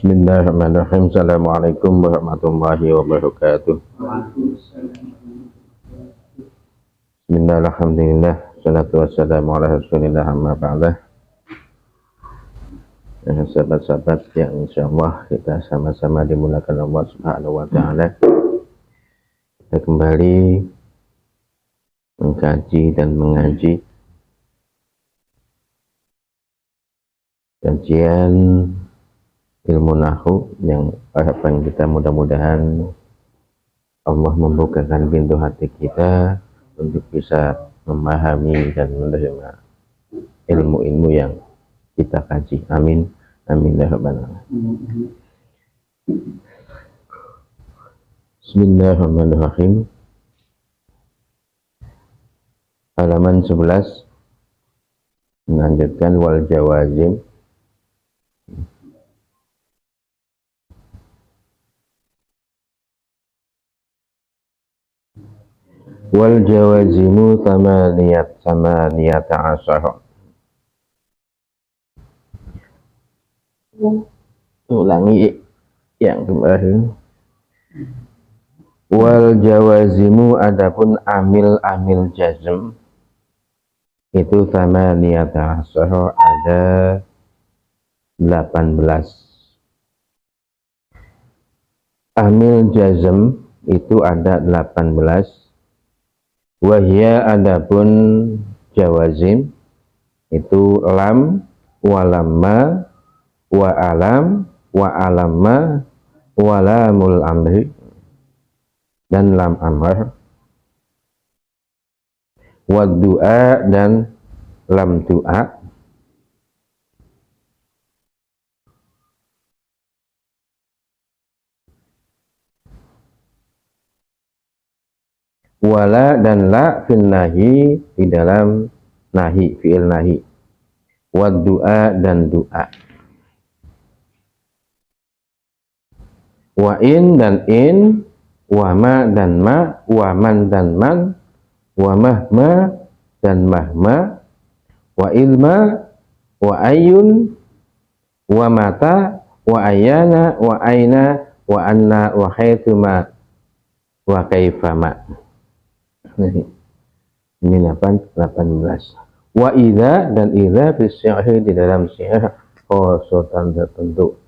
Bismillahirrahmanirrahim. Assalamualaikum warahmatullahi wabarakatuh. Bismillahirrahmanirrahim. Salatu wassalamu ala rasulillah amma ba'dah. Sahabat-sahabat yang insyaallah kita sama-sama dimulakan Allah subhanahu wa ta'ala. Kita kembali mengkaji dan mengaji kajian ilmu nahwu yang harapan kita mudah-mudahan Allah membukakan pintu hati kita untuk bisa memahami dan menerima ilmu-ilmu yang kita kaji. Amin. Amin ya rabbal alamin. Bismillahirrahmanirrahim. Halaman 11 melanjutkan wal jawazim. Wal jawazimu samaniyata asyara. Ulangi yang kemarin. Wal jawazimu adapun amil jazm itu samaniyata asyara ada 18. Amil jazm itu ada 18. Wahya adapun jawazim itu lam, walamma, wa alam, wa alamma, wa lamul amri dan lam amr, wa du'a dan lam du'a, wala dan la fil nahi di dalam nahi, fi'il nahi, wa du'a dan du'a, wa in dan in, wa ma dan ma, wa man dan man, wa mahma dan mahma, wa ilma, wa ayun, wa mata, wa ayana, wa aina, wa anna, wa haitsuma, wa kaifama. Ini 18. Wa idza dan idza fi syi'ri di dalam syi'r khosotan tertentu.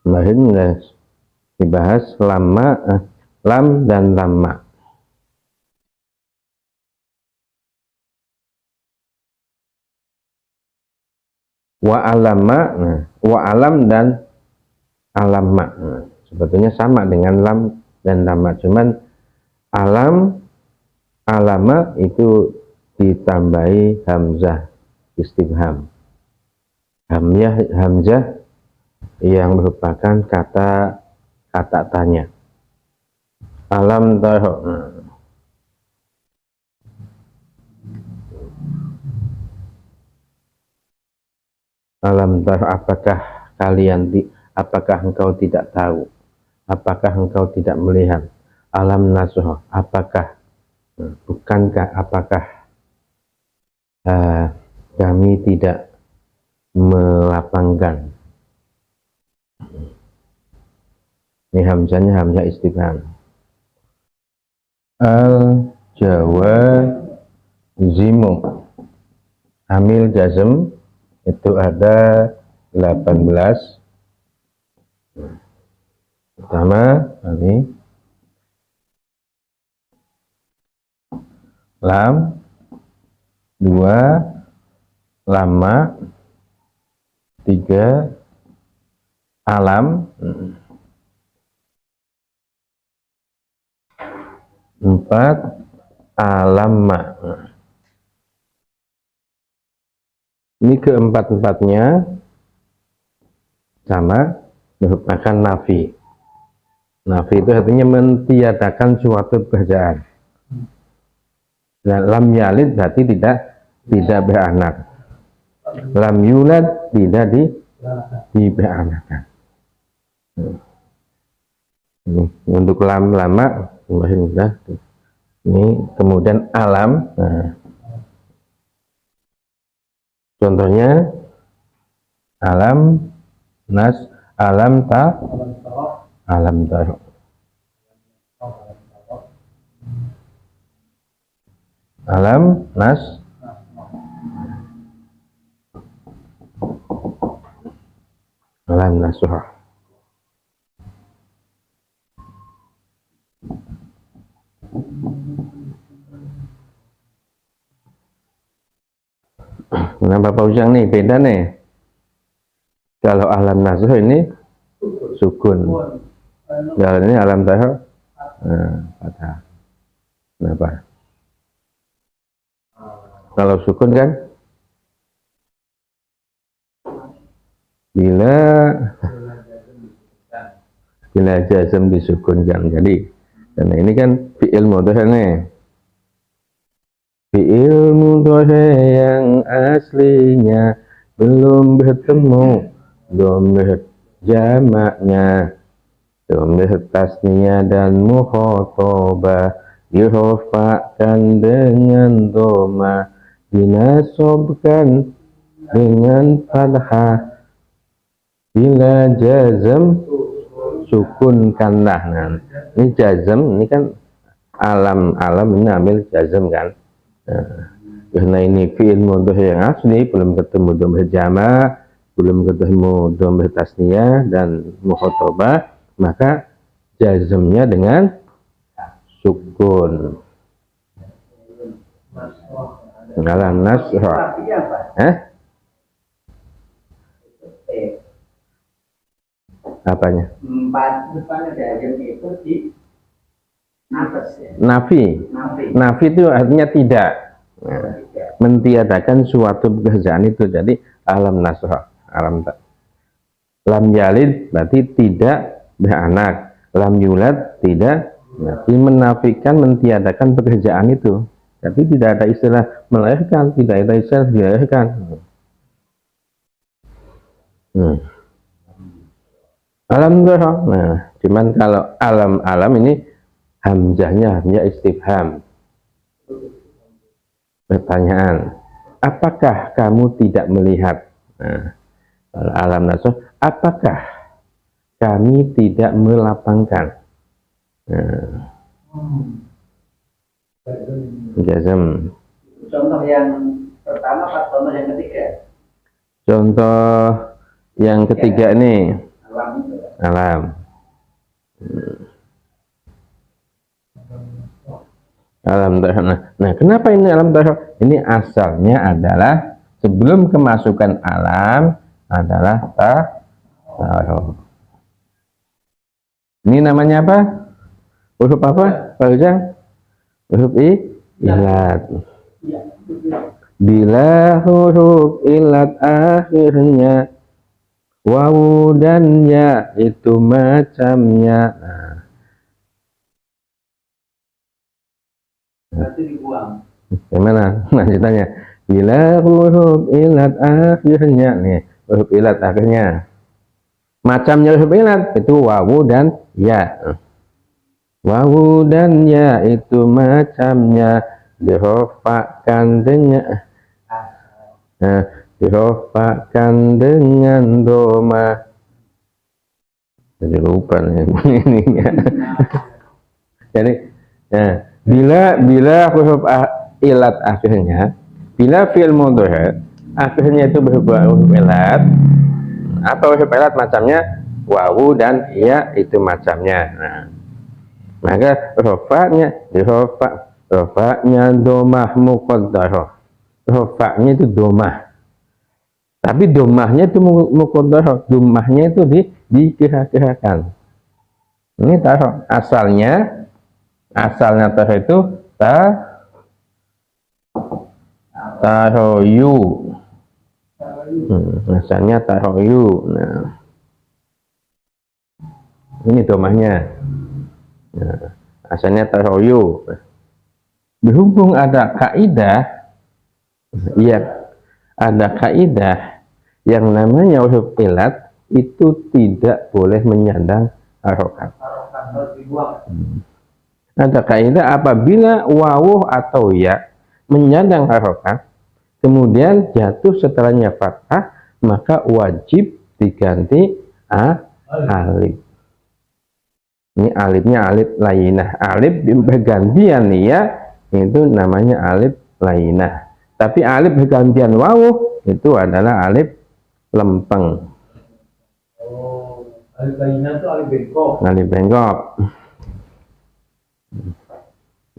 Kemarin dibahas lam dan lamma. Wa alamma, wa alam dan alamma. Sebetulnya sama dengan lam dan lamma, cuman alam, alama itu ditambahi hamzah istifham. Hamzah yang merupakan kata tanya. Alam taro. Alam taro, apakah engkau tidak tahu? Apakah engkau tidak melihat? Alam nasuh, apakah kami tidak melapangkan? Ini hamzahnya hamzah istifham. Al jawazimu amil jazm itu ada 18. Pertama ini lam, 2 lama, 3 alam, 4 alamma. Ini keempat-empatnya sama merupakan nafi. Nafi itu artinya mentiadakan suatu pekerjaan. Dan lam yalid berarti tidak beranak. Lam yulad tidak diberanakan. Ini untuk lam lama kemarin sudah. Ini kemudian alam. Nah, Contohnya alam nas, alam ta, alam taro. Alam nas, alam nasuha. Nah, Bapak Ujang nih beda nih. Kalau alam nasuh ini sukun. Kalau ini alam tahu, patah. Kenapa? Kalau sukun kan bila jazm disukunkan. Jadi karena ini kan fi'il mudhari nih. Fi'il mudhari yang aslinya belum bertemu dhamir jamaknya, dhamir tasniyah dan mukhatabah dirofakkan dengan dhamma, dinasobkan dengan fathah, bila jazm sukunkanlah. Nah, ini jazm, ini kan alam ini ambil jazm kan. Nah, karena ini fi'il mudhari yang asli belum ketemu dhamir jamak, belum ketemu dhamir tasniyah dan mukhatabah, maka jazmnya dengan sukun. Alam nasra. Apanya? Nafi itu artinya tidak. Nah, mentiadakan suatu pekerjaan itu. Jadi alam nasra, alam tak. Lam yalid berarti tidak beranak. Lam yulad tidak. Berarti menafikan, mentiadakan pekerjaan itu. Jadi tidak ada istilah melahirkan, tidak ada istilah dilahirkan. Alam nasra. Nah, cuman kalau alam ini hamzahnya istifham. Pertanyaan, apakah kamu tidak melihat? Nah, alam nasr, apakah kami tidak melapangkan? Nah, jazm. Contoh yang pertama atau contoh yang ketiga? Contoh yang ketiga ini alam. Alam tahar. Nah, kenapa ini alam tahar? Ini asalnya adalah sebelum kemasukan alam adalah tahar. Ini namanya apa? Huruf apa, Pak Ujang? Huruf ilat. Bila huruf ilat akhirnya wawu dan ya itu macamnya. Berarti dibuang. Gimana lanjutannya? Bila huruf ilat akhirnya, nih huruf ilat akhirnya. Macamnya huruf ilat itu wawu dan ya. Wawu dan ya itu macamnya dirofakkan dengan dirofakkan dengan doma. Jadi lupa nih ininya. Jadi ya, bila huruf ilat akhirnya, bila fi'il mudhari akhirnya itu berubah huruf ilat, apa huruf ilat macamnya wawu dan ya itu macamnya. Nah, maka rofaknya domah muqaddarah. Rofaknya itu domah, tapi domahnya itu muqaddarah, domahnya itu dikira-kirakan. Ini taruh asalnya taruh itu taroyu. Asalnya taroyu. Nah, ini domahnya. Nah, asalnya taroyu. Berhubung ada kaidah, ada kaidah yang namanya huruf ilat itu tidak boleh menyandang harokat. Ada kaidah apabila wawu atau ya menyandang harokat, kemudian jatuh setelahnya fathah, maka wajib diganti alif. Ini alifnya alif lainah. Alif bergantian ya, itu namanya alif lainah. Tapi alif bergantian wawu itu adalah alif lempeng. Oh, alif lainah itu alif bengkok. Alif bengkok.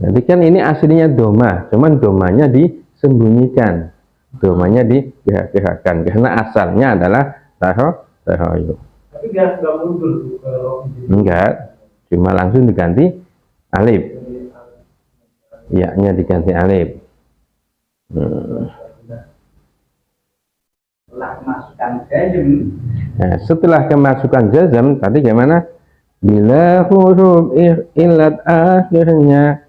Jadi kan ini aslinya doma, cuman domanya disembunyikan, domanya digerakkan karena asalnya adalah tahoyu. Tapi biar nggak mundur kalau Enggak, cuma langsung diganti alif. Ya-nya diganti alif. Setelah kemasukan jazm. Nah, setelah kemasukan jazm tadi gimana? Bila huruf ilat akhirnya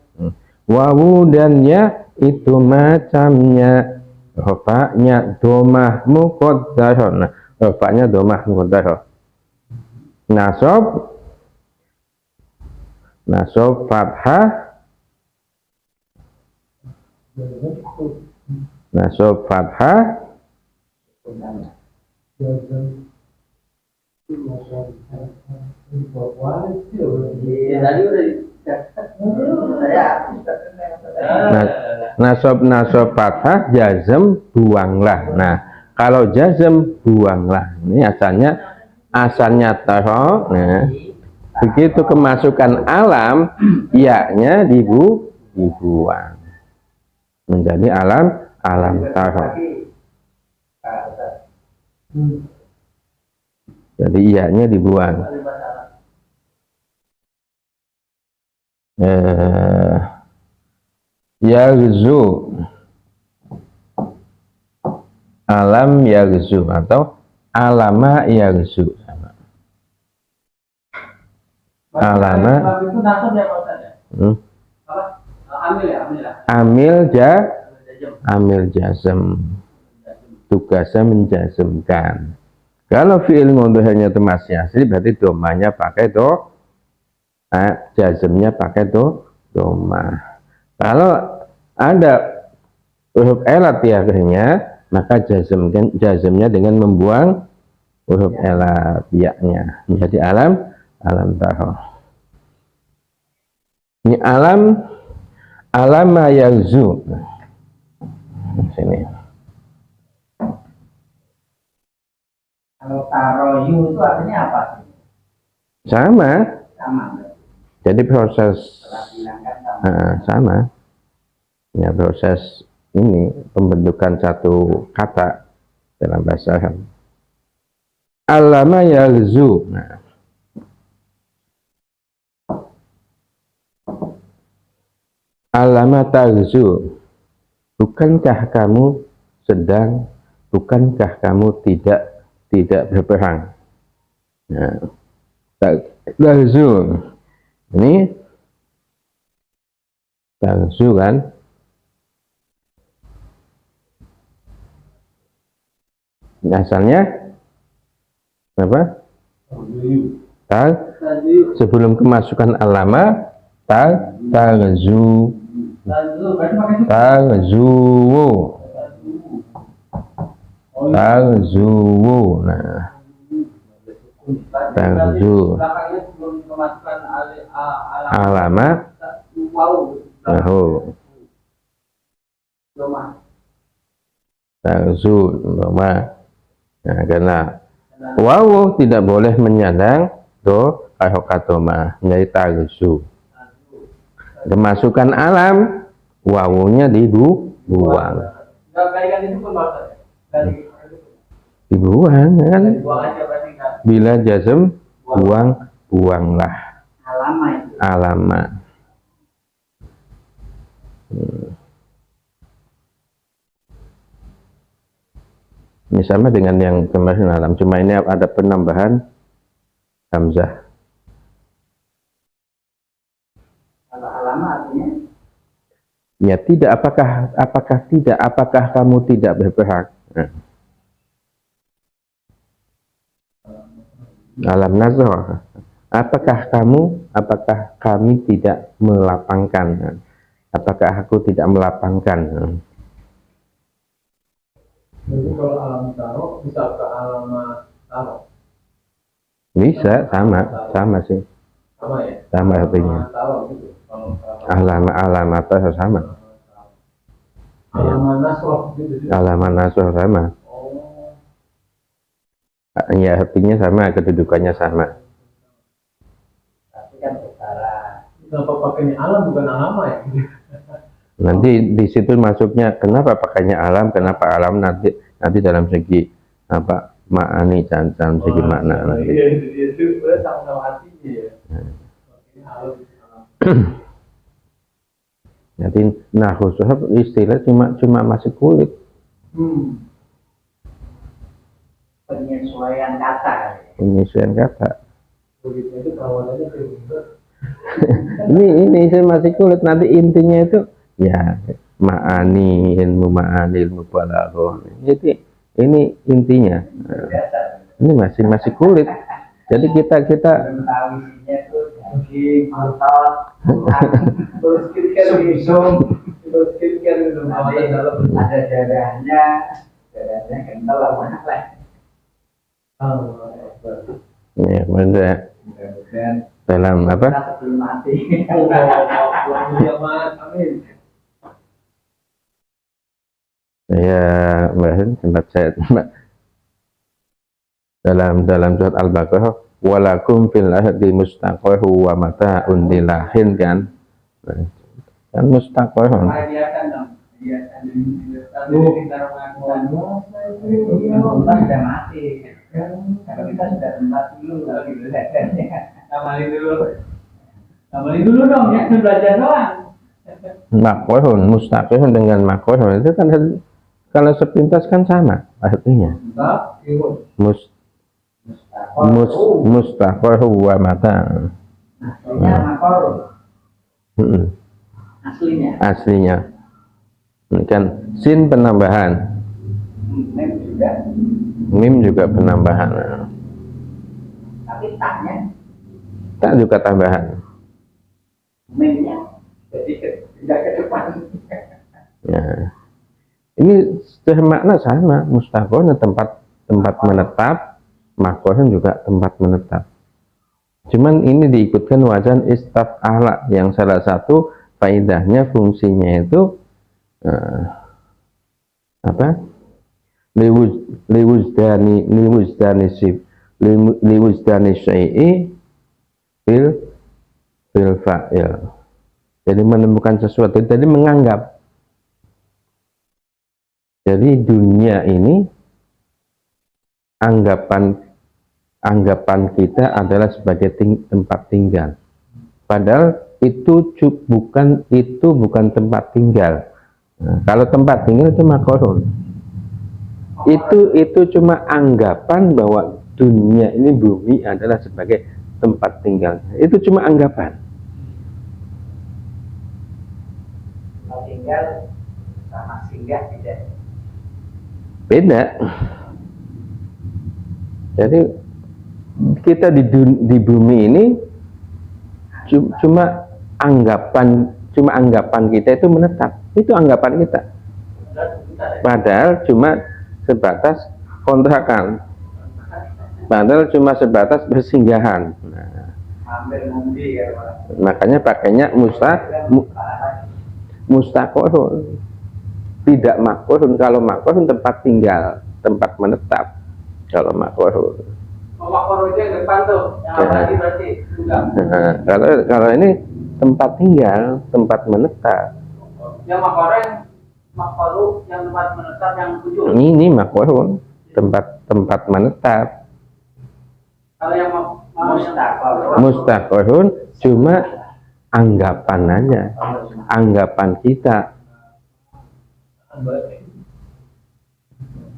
wawu dan ya itu macamnya rofaknya domah muqaddarah. Nah, rofaknya domah muqaddarah. Nasab fathah, nasab fathah, nasab fathah, jazm buanglah. Nah, kalau jazm buanglah. Ini asalnya taho. Nah, begitu kemasukan alam, ya-nya dibuang menjadi alam taho. Jadi iya-nya dibuang. Yaghzu, alam yaghzu atau alama yaghzu. Alama amil jazm, tugasnya menjazmkan. Kalau fi'il mudhari'nya itu masih asli, berarti domanya pakai jazmnya pakai domah. Kalau ada huruf elat di akhirnya, maka jazmnya dengan membuang huruf elat ya-nya menjadi alam taho. Ini alama yaghzu. Sini. Kalau taroyu itu artinya apa? Sama. Sama. Jadi proses sama. Ya, proses ini pembentukan satu kata dalam bahasa Arab. Alama yaghzu. Nah. Alama taghzu. Bukankah kamu tidak berperang? Nah, taghzu. Ini taghzu kan? Asalnya apa? Sebelum kemasukan alama taghzu. Taghzu. Nah, taghzu. Alama tahu. Taghzu doma. Nah, karena wawu tidak boleh menyandang harokat doma, menjadi taghzu. Kemasukan alam, wawunya dibuang. Dibuang kan? Bila jazm, buanglah. Alama. Ini sama dengan yang kemarin alam, cuma ini ada penambahan hamzah. Ya tidak, apakah kamu tidak berpihak? Nah. Alam nazar. Apakah kami tidak melapangkan? Apakah aku tidak melapangkan? Jadi kalau alam taro bisa ke alam taro. Bisa, sama sih, Sama ya? sama artinya. Taro gitu. Kalau Alamat sama, alam nasroh gitu. alamat nasroh sama. Oh. Ya artinya sama, kedudukannya sama. Tapi kan utara. Kenapa pakainya alam bukan alama ya? Nanti di situ masuknya kenapa pakainya alam, kenapa alam nanti dalam segi apa makani dalam segi makna nanti. Iya, itu sama-sama artinya ya. Pakainya alam. Jadi nah khusus istilah cuma masih kulit. Penyesuaian kata. Penyesuaian kata. Begitu itu kawanannya kayak ini saya masih kulit, nanti intinya itu ya ma'ani, ilmu ma'ani, ilmu balaghah. Jadi ini intinya. Ini masih kulit. Jadi kita Belum tahu isinya tuh daging, otot, terus skincare belum ada darahnya kental apa lah. ya benar dalam apa? Sebelum mati. Amin. Ya, bahkan tempat saya dalam surat Al-Baqarah, walakum fil ardi mustaqarru wa mata'un lilahin kan. Kan mustaqarrun. Sudah mati. Kalau kita sudah tempat dulu kalau gitu. Amalin dulu dong ya, belajar doang. Maqarrun, mustaqarrun dengan maqarrun itu kan kalau sepintas kan sama artinya. Mustaqarru wa mata'. Aslinya maqarrun. Aslinya. Ini kan sin penambahan. Mim juga penambahan. Tapi taknya. Tak juga tambahan. Mimnya jadi tidak ke depan. Ya. Ini makna sama, mustaqarrun tempat menetap, maqarrun juga tempat menetap. Cuman ini diikutkan wazan istaf'ala yang salah satu faidahnya fungsinya itu apa? Liwuzdani syai'i fil fa'il. Jadi menemukan sesuatu, jadi menganggap. Jadi dunia ini anggapan kita adalah sebagai tempat tinggal. Padahal itu bukan tempat tinggal. Nah, kalau tempat tinggal itu maqarrun. Itu cuma anggapan bahwa dunia ini, bumi adalah sebagai tempat tinggal. Itu cuma anggapan. Tinggal sama singgah beda. Jadi kita di bumi ini cuma anggapan kita itu menetap. Itu anggapan kita. Padahal cuma sebatas kontrakan. Padahal cuma sebatas bersinggahan. Nah, makanya pakainya mustaqarrun, tidak maqarrun. Kalau maqarrun tempat tinggal, tempat menetap. Kalau maqarrun. Maqarrun itu yang depan tuh, yang lagi berarti enggak. Kalau ini tempat tinggal, tempat menetap. Yang maqarrun yang tempat menetap yang ujung. Ini maqarrun, tempat menetap. Kalau yang mustaqarrun cuma anggapan aja, anggapan kita.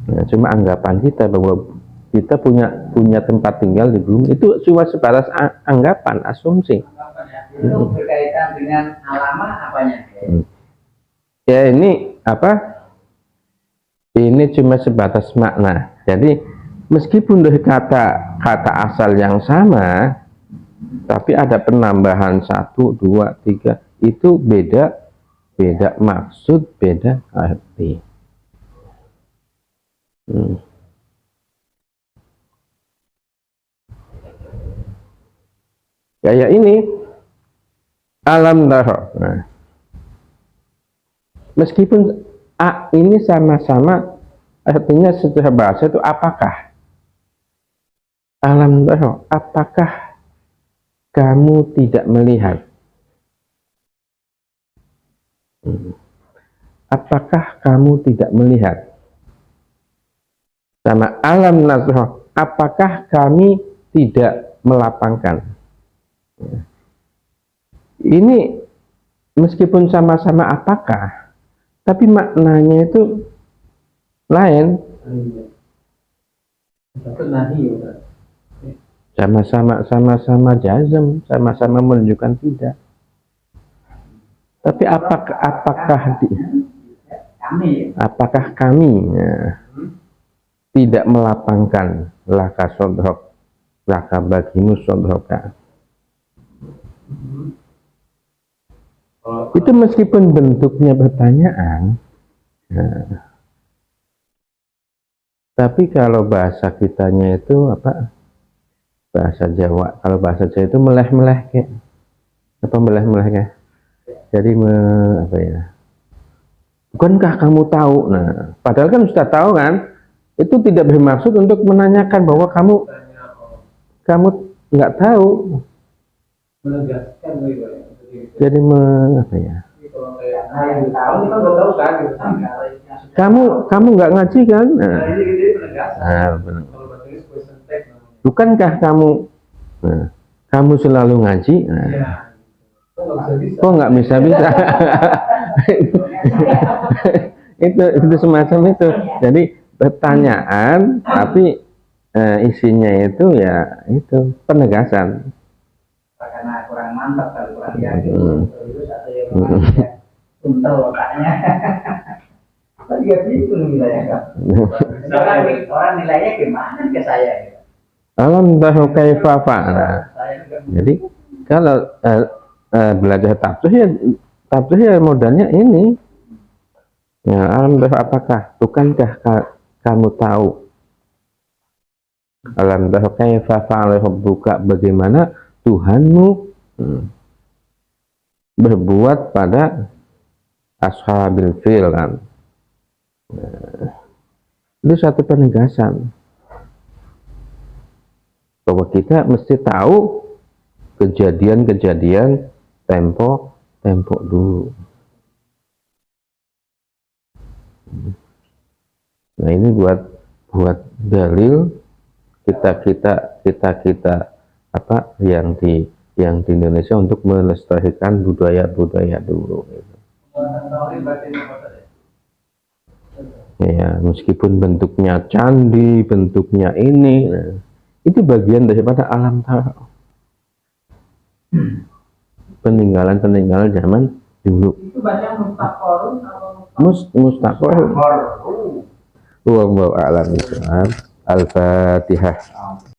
Nah, cuma anggapan kita bahwa kita punya tempat tinggal di bumi, itu cuma sebatas anggapan, asumsi. Itu berkaitan dengan alama apanya? Ya ini apa? Ini cuma sebatas makna. Jadi meskipun dari kata asal yang sama, tapi ada penambahan 1, 2, 3, itu beda maksud, beda arti. Kayak ini alam tara. Nah, meskipun ini sama-sama artinya secara bahasa itu apakah. Alam tara, apakah kamu tidak melihat? Apakah kamu tidak melihat? Sama alam tara, apakah kami tidak melapangkan? Ini meskipun sama-sama apakah, tapi maknanya itu lain. Sama-sama jazm, sama-sama menunjukkan tidak. Tapi apakah kami tidak melapangkan laka sodrok, laka bagimu sodroka. Itu meskipun bentuknya pertanyaan, tapi kalau bahasa kitanya itu apa? Bahasa Jawa. Kalau bahasa Jawa itu meleh-meleh kayak apa, meleh-meleh kayak. Jadi apa ya? Bukankah kamu tahu? Nah, padahal kan sudah tahu kan? Itu tidak bermaksud untuk menanyakan bahwa kamu nggak tahu. Menegaskan gitu. Jadi apa ya? Kamu nggak ngaji kan? Nah, benar. Bukankah kamu selalu ngaji? Nah, kok nggak bisa? itu semacam itu. Jadi pertanyaan, tapi isinya itu ya itu penegasan. Karena kurang mantap kalau kurang yakin, terus ada yang untel otaknya. Tapi ya itu nilainya kan. Orang nilainya gimana ke saya? Alam tahu kaifa fa'ala. Jadi kalau belajar tafsir ya modalnya ini. Ya, alam tahu apakah? Bukankah kamu tahu? Alam tahu kaifa fa'ala rabbuka, bagaimana Tuhanmu berbuat pada ashabil fil kan. Itu satu penegasan bahwa kita mesti tahu kejadian-kejadian tempo dulu. Nah, ini buat dalil kita apa yang di Indonesia untuk melestarikan budaya dulu gitu. Ya, meskipun bentuknya candi, bentuknya ini, nah, itu bagian daripada alam tara. Peninggalan zaman dulu. Itu baca mustaqorun atau mustaqor. Wallahu a'lam bishawab. Al-Fatihah.